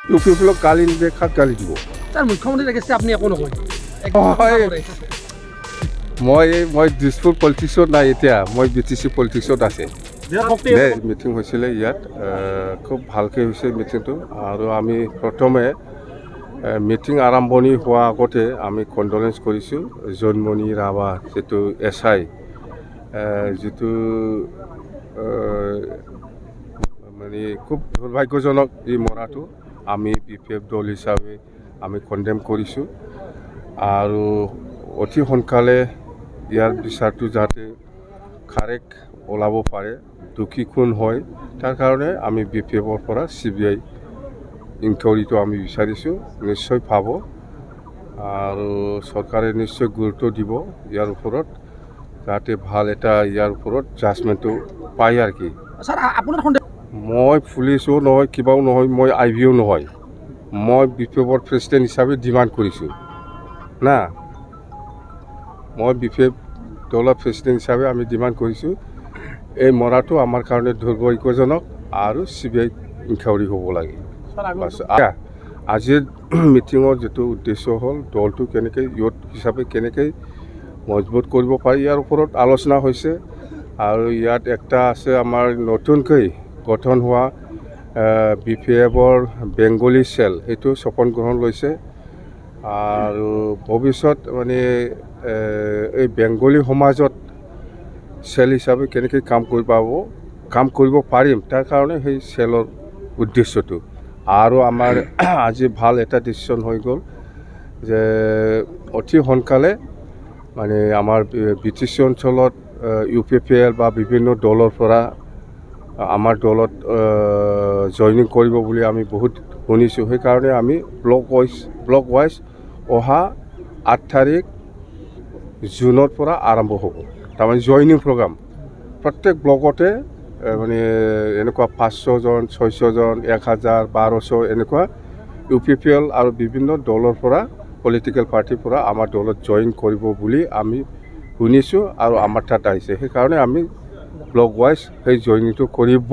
ইউপিএফক গালি নিদিয়ে কাক গালি দিব তাৰ মুখ্যমন্ত্ৰী লাগিছে আপুনি একো নকয় মই দিছপুৰ পলিটিক্সত নাই এতিয়া মই BTC পলিটিক্সত আছে মিটিং হৈছিলে ইয়াত খুব ভালকৈ হৈছে মিটিংটো আৰু আমি প্ৰথমে মিটিং আৰম্ভণি হোৱাৰ আগতে আমি কণ্ডলেঞ্চ কৰিছোঁ জোনমণি ৰাভা যিটো SI যিটো মানে খুব দুৰ্ভাগ্যজনক এই মৰাটো আমি BPF দল হিচাপে আমি কণ্ডেম কৰিছোঁ আৰু অতি সোনকালে ইয়াৰ বিচাৰটো যাতে কাৰেক্ট ওলাব পাৰে দুখী কোন হয় তাৰ কাৰণে আমি BPFৰ পৰা CBI ইনকুৱাৰীটো আমি বিচাৰিছোঁ নিশ্চয় পাব আৰু চৰকাৰে নিশ্চয় গুৰুত্ব দিব ইয়াৰ ওপৰত যাতে ভাল এটা ইয়াৰ ওপৰত জাজমেণ্টটো পায় আৰু কি মই পুলিচো নহয় কিবাও নহয় মই IBও নহয় মই BPFৰ প্ৰেচিডেণ্ট হিচাপে ডিমাণ্ড কৰিছোঁ না মই BPF দলৰ প্ৰেচিডেণ্ট হিচাপে আমি ডিমাণ্ড কৰিছোঁ এই মৰাটো আমাৰ কাৰণে দুৰ্ভাগ্যজনক আৰু CBI ইনকুৱাৰী হ'ব লাগে আজিৰ মিটিঙৰ যিটো উদ্দেশ্য হ'ল দলটো কেনেকৈ ইউথ হিচাপে কেনেকৈ মজবুত কৰিব পাৰি ইয়াৰ ওপৰত আলোচনা হৈছে আৰু ইয়াত একটা আছে আমাৰ নতুনকৈ গঠন হোৱা BPFৰ বেংগলী চেল সেইটো শপত গ্ৰহণ লৈছে আৰু ভৱিষ্যত মানে এই বেংগলী সমাজত চেল হিচাপে কেনেকৈ কাম কৰিব পাৰিম তাৰ কাৰণে সেই চেলৰ উদ্দেশ্যটো আৰু আমাৰ আজি ভাল এটা ডিচিশ্যন হৈ গ'ল যে অতি সোনকালে মানে আমাৰ BTC অঞ্চলত UPPL বা বিভিন্ন দলৰ পৰা আমাৰ দলত জইনিং কৰিব বুলি আমি বহুত শুনিছোঁ সেইকাৰণে আমি ব্লক ৱাইজ অহা 8 তাৰিখ জুনৰ পৰা আৰম্ভ হ'ব তাৰমানে জইনিং প্ৰগ্ৰাম প্ৰত্যেক ব্লকতে মানে এনেকুৱা 500 জন 600 জন 1000 1200 এনেকুৱা UPPL আৰু বিভিন্ন দলৰ পৰা পলিটিকেল পাৰ্টিৰ পৰা আমাৰ দলত জইন কৰিব বুলি আমি শুনিছোঁ আৰু আমাৰ তাত আহিছে সেইকাৰণে আমি ব্লক ৱাইজ সেই জইনিংটো কৰিব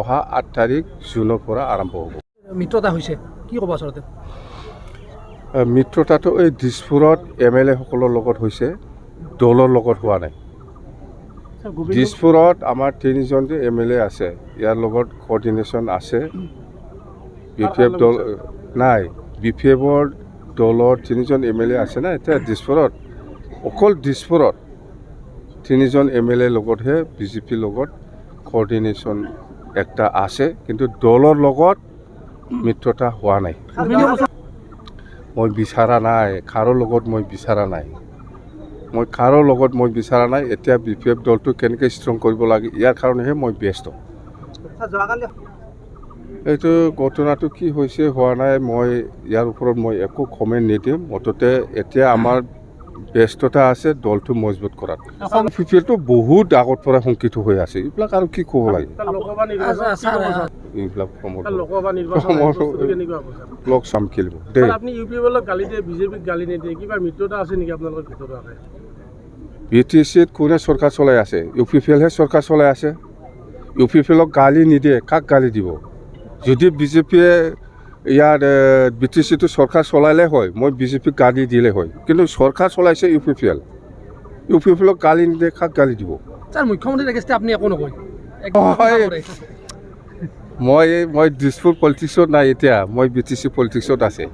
অহা 8 তাৰিখ জুনৰ পৰা আৰম্ভ হ'ব মিত্ৰতা হৈছে কি ক'ব আচলতে মিত্ৰতাটো এই দিছপুৰত MLA সকলৰ লগত হৈছে দলৰ লগত হোৱা নাই দিছপুৰত আমাৰ 3জন যে MLA আছে ইয়াৰ লগত কোঅৰ্ডিনেশ্যন আছে BPF দল নাই BPFৰ দলৰ 3জন MLA আছে না এতিয়া দিছপুৰত অকল দিছপুৰত 3জন MLA লগতহে BJP লগত কোঅৰ্ডিনেশ্যন একটা আছে কিন্তু দলৰ লগত মিত্ৰতা হোৱা নাই মই বিচৰা নাই কাৰো লগত মই বিচৰা নাই এতিয়া BPF দলটো কেনেকৈ ষ্ট্ৰং কৰিব লাগে ইয়াৰ কাৰণেহে মই ব্যস্ত এইটো ঘটনাটো কি হৈছে হোৱা নাই মই ইয়াৰ ওপৰত মই একো কমেণ্ট নিদিম মুঠতে এতিয়া আমাৰ ব্যস্ততা আছে দলটো মজবুত কৰাত BPFটো বহুত আগৰ পৰা শংকিত হৈ আছে এইবিলাক আৰু কি ক'ব লাগে এইবিলাক ব্লক চাম খেলিব দেই BTCত কোনে চৰকাৰ চলাই আছে UPPLহে চৰকাৰ চলাই আছে UPPLক গালি নিদিয়ে কাক গালি দিব যদি BJPয়ে ইয়াৰ BTCটো চৰকাৰ চলালে হয় মই BJPক গালি দিলে হয় কিন্তু চৰকাৰ চলাইছে UPPLক গালি নিদিয়ে কাক গালি দিব মুখ্যমন্ত্ৰী লাগিছে আপুনি একো নকয় মই দিছপুৰ পলিটিক্সত নাই এতিয়া মই BTC পলিটিক্সত আছে